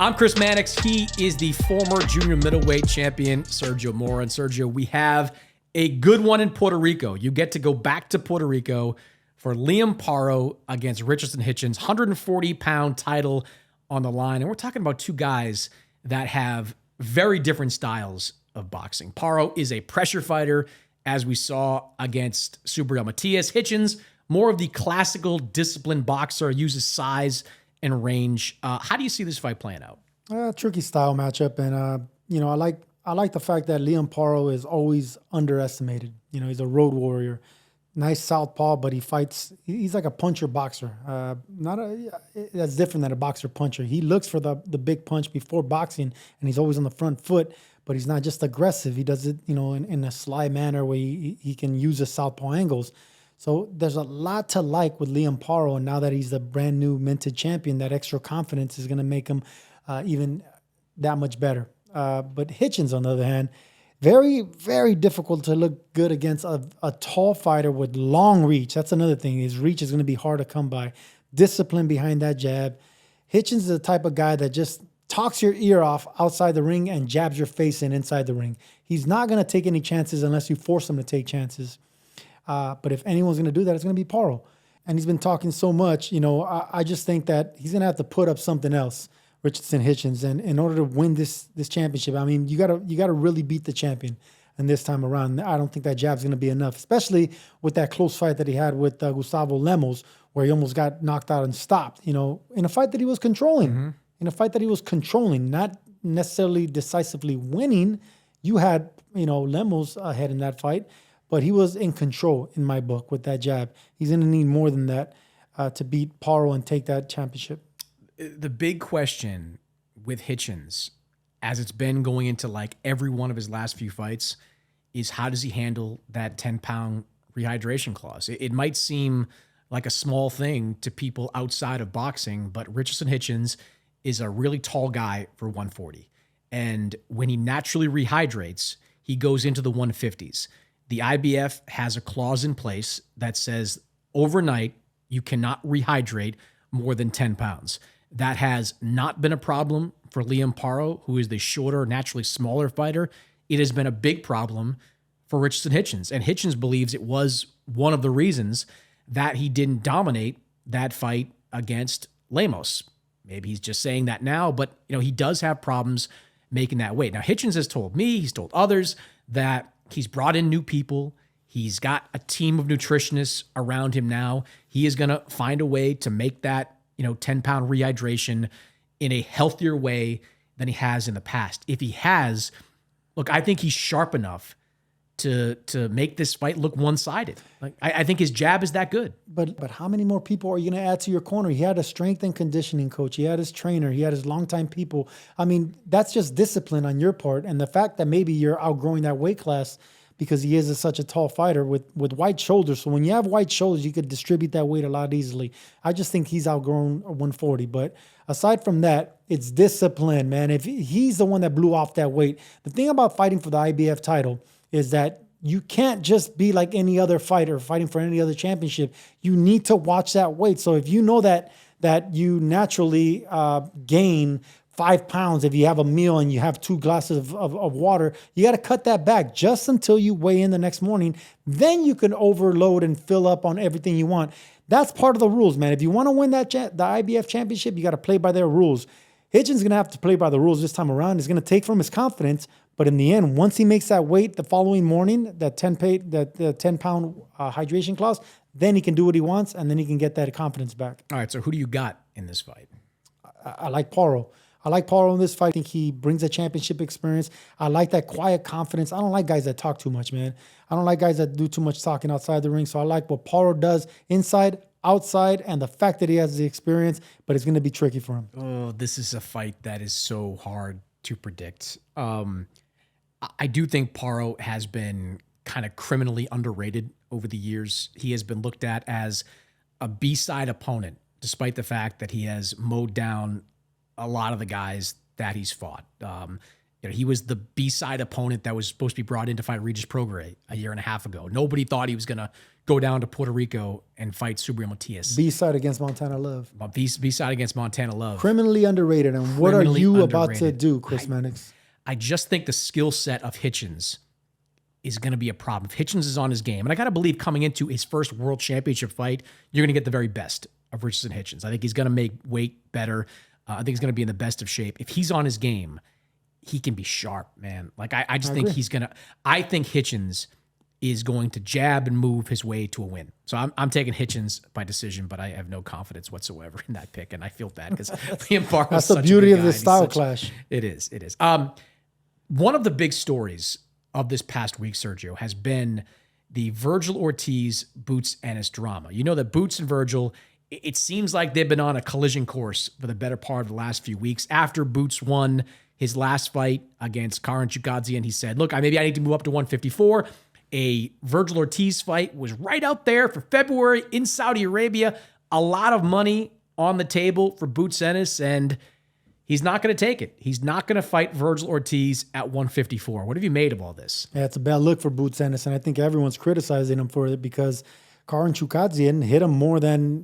I'm Chris Mannix. He is the former junior middleweight champion, Sergio Mora. And Sergio, we have a good one in Puerto Rico. You get to go back to Puerto Rico for Liam Paro against Richardson Hitchins, 140-pound title on the line. And we're talking about two guys that have very different styles of boxing. Paro is a pressure fighter, as we saw against Subriel Matias. Hitchins, more of the classical disciplined boxer, uses size and range. How do you see this fight playing out? Tricky style matchup, and I like the fact that Liam Paro is always underestimated. He's a road warrior, nice southpaw, but he fights. He's like a puncher boxer. That's different than a boxer puncher. He looks for the big punch before boxing, and he's always on the front foot. But he's not just aggressive. He does it, in a sly manner where he can use his southpaw angles. So there's a lot to like with Liam Paro, and now that he's the brand new minted champion, that extra confidence is going to make him even that much better. But Hitchins, on the other hand, very, very difficult to look good against a tall fighter with long reach. That's another thing. His reach is going to be hard to come by. Discipline behind that jab. Hitchins is the type of guy that just talks your ear off outside the ring and jabs your face in inside the ring. He's not going to take any chances unless you force him to take chances. But if anyone's going to do that, it's going to be Paro. And he's been talking so much, I just think that he's going to have to put up something else, Richardson Hitchins. And in order to win this championship, I mean, you gotta really beat the champion. And this time around, I don't think that jab's going to be enough, especially with that close fight that he had with Gustavo Lemos, where he almost got knocked out and stopped, in a fight that he was controlling. Mm-hmm. In a fight that he was controlling, not necessarily decisively winning. You had, Lemos ahead in that fight, but he was in control in my book with that jab. He's going to need more than that to beat Paro and take that championship. The big question with Hitchins, as it's been going into like every one of his last few fights, is how does he handle that 10-pound rehydration clause? It might seem like a small thing to people outside of boxing, but Richardson Hitchins is a really tall guy for 140. And when he naturally rehydrates, he goes into the 150s. The IBF has a clause in place that says overnight you cannot rehydrate more than 10 pounds. That has not been a problem for Liam Paro, who is the shorter, naturally smaller fighter. It has been a big problem for Richardson Hitchins. And Hitchins believes it was one of the reasons that he didn't dominate that fight against Lemos. Maybe he's just saying that now, but he does have problems making that weight. Now, Hitchins has told me, he's told others, that he's brought in new people. He's got a team of nutritionists around him now. He is going to find a way to make that 10-pound rehydration in a healthier way than he has in the past. If he has, look, I think he's sharp enough to make this fight look one-sided. Like I think his jab is that good. But how many more people are you going to add to your corner? He had a strength and conditioning coach. He had his trainer. He had his longtime people. I mean, that's just discipline on your part. And the fact that maybe you're outgrowing that weight class because he is such a tall fighter with wide shoulders. So when you have wide shoulders, you could distribute that weight a lot easily. I just think he's outgrown 140. But aside from that, it's discipline, man. If he's the one that blew off that weight, the thing about fighting for the IBF title is that you can't just be like any other fighter fighting for any other championship. You need to watch that weight. So if you know that you naturally gain 5 pounds if you have a meal and you have 2 glasses of water, you got to cut that back just until you weigh in the next morning. Then you can overload and fill up on everything you want. That's part of the rules, man. If you want to win the IBF championship, you got to play by their rules. Hitchins is going to have to play by the rules this time around. He's going to take from his confidence. But in the end, once he makes that weight the following morning, that 10-pound hydration clause, then he can do what he wants, and then he can get that confidence back. All right, so who do you got in this fight? I like Paro. I like Paro in this fight. I think he brings a championship experience. I like that quiet confidence. I don't like guys that talk too much, man. I don't like guys that do too much talking outside the ring. So I like what Paro does inside, outside, and the fact that he has the experience, but it's going to be tricky for him. Oh, this is a fight that is so hard to predict. I do think Paro has been kind of criminally underrated over the years. He has been looked at as a B-side opponent, despite the fact that he has mowed down a lot of the guys that he's fought. You know, he was the B-side opponent that was supposed to be brought in to fight Regis Prograis a year and a half ago. Nobody thought he was going to go down to Puerto Rico and fight Subriel Matias. B-side against Montana Love. B-side against Montana Love. Criminally underrated. And what are you about to do, Chris Mannix? I just think the skill set of Hitchins is going to be a problem. If Hitchins is on his game, and I got to believe coming into his first world championship fight, you're going to get the very best of Richardson Hitchins. I think he's going to make weight better. I think he's going to be in the best of shape. If he's on his game, he can be sharp, man. Like I just think he's going to, I think Hitchins is going to jab and move his way to a win. So I'm taking Hitchins by decision, but I have no confidence whatsoever in that pick. And I feel bad because Liam Paro That's the beauty of this style clash. It is. One of the big stories of this past week, Sergio, has been the Virgil Ortiz Boots Ennis drama. You know that Boots and Virgil, it seems like they've been on a collision course for the better part of the last few weeks. After Boots won his last fight against Karen Chukadzian, he said, look, maybe I need to move up to 154. A Virgil Ortiz fight was right out there for February in Saudi Arabia. A lot of money on the table for Boots Ennis, and he's not going to take it. He's not going to fight Virgil Ortiz at 154. What have you made of all this? Yeah, it's a bad look for Boots Ennis, and I think everyone's criticizing him for it because Karen Chukadzian hit him more than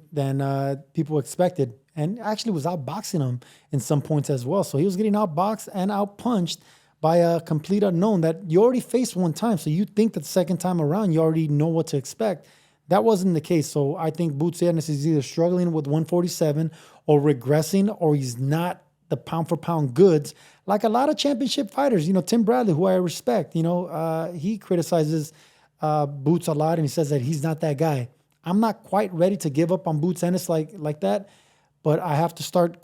people expected, and actually was outboxing him in some points as well. So he was getting outboxed and outpunched by a complete unknown that you already faced one time. So you think that the second time around, you already know what to expect. That wasn't the case. So I think Boots Ennis is either struggling with 147 or regressing, or he's not the pound for pound goods like a lot of championship fighters. You know, Tim Bradley, who I respect, he criticizes Boots a lot, and he says that he's not that guy. I'm not quite ready to give up on Boots Ennis like that, but I have to start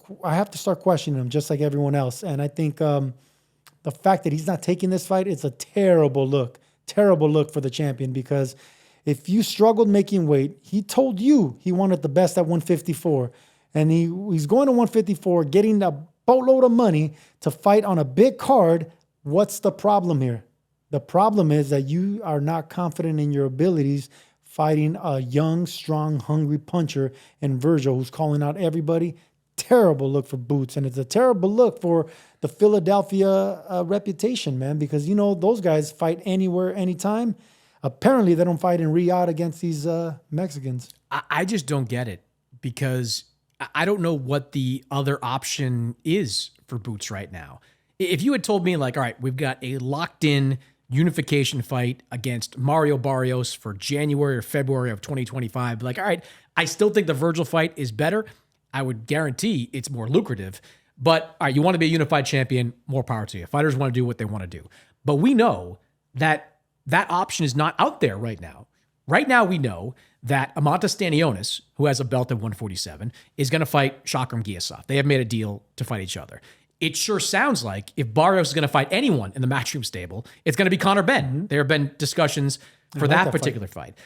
questioning him just like everyone else. And I think the fact that he's not taking this fight, it's a terrible look for the champion, because if you struggled making weight, he told you he wanted the best at 154, and he's going to 154, getting a boatload of money to fight on a big card. What's the problem here? The problem is that you are not confident in your abilities fighting a young, strong, hungry puncher in Virgil, who's calling out everybody. Terrible look for Boots, and it's a terrible look for the Philadelphia reputation, man, because, those guys fight anywhere, anytime. Apparently, they don't fight in Riyadh against these Mexicans. I just don't get it, because I don't know what the other option is for Boots right now. If you had told me, like, all right, we've got a locked-in unification fight against Mario Barrios for January or February of 2025, like, all right, I still think the Virgil fight is better. I would guarantee it's more lucrative. But, all right, you want to be a unified champion, more power to you. Fighters want to do what they want to do. But we know that that option is not out there right now. Right now, we know that Amanta Stanionis, who has a belt at 147, is going to fight Shakram Giasov. They have made a deal to fight each other. It sure sounds like if Barrios is going to fight anyone in the Matchroom stable, it's going to be Conor Benn. Mm-hmm. There have been discussions for that particular fight.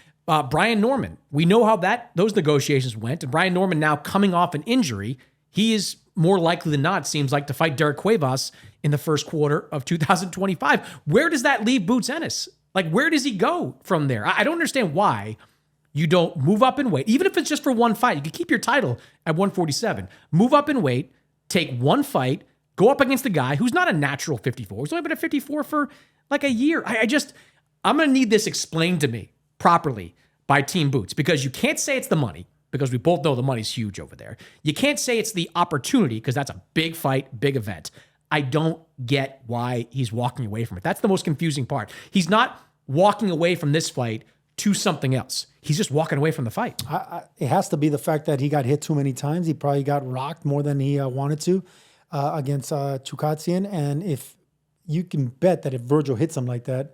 Brian Norman, we know how those negotiations went. And Brian Norman, now coming off an injury, he is more likely than not, seems like, to fight Derek Cuevas in the first quarter of 2025. Where does that leave Boots Ennis? Like, where does he go from there? I don't understand why you don't move up in weight. Even if it's just for one fight, you can keep your title at 147. Move up in weight, take one fight, go up against the guy who's not a natural 54. He's only been at 54 for like a year. I'm going to need this explained to me properly by Team Boots, because you can't say it's the money, because we both know the money's huge over there. You can't say it's the opportunity, because that's a big fight, big event. I don't get why he's walking away from it. That's the most confusing part. He's not walking away from this fight to something else. He's just walking away from the fight. It has to be the fact that he got hit too many times. He probably got rocked more than he wanted to against Chukadzian. And if you can bet that if Virgil hits him like that,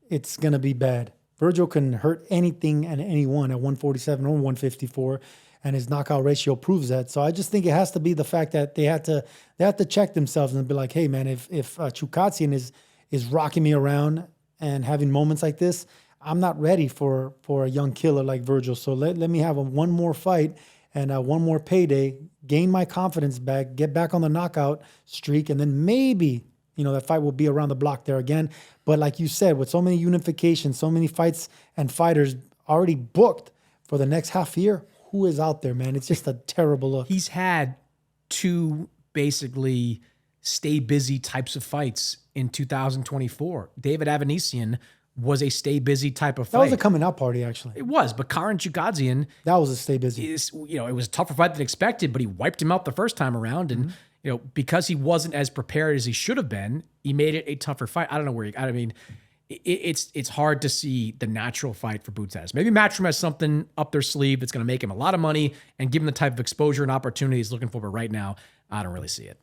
it's going to be bad. Virgil can hurt anything and anyone at 147 or 154, and his knockout ratio proves that. So I just think it has to be the fact that they have to check themselves and be like, hey man, if Chukadzian is rocking me around and having moments like this, I'm not ready for a young killer like Virgil. So let me have one more fight and one more payday, gain my confidence back, get back on the knockout streak, and then maybe that fight will be around the block there again. But like you said, with so many unifications, so many fights and fighters already booked for the next half year, who is out there, man? It's just a terrible look. He's had two basically stay busy types of fights in 2024. David Avanesian was a stay busy type of fight. That was a coming out party, actually. It was, but Karen Chugadzian That was a stay busy. it was a tougher fight than expected, but he wiped him out the first time around. And, because he wasn't as prepared as he should have been, he made it a tougher fight. I don't know it's hard to see the natural fight for Boots Ennis. Maybe Matchroom has something up their sleeve that's going to make him a lot of money and give him the type of exposure and opportunity he's looking for. But right now, I don't really see it.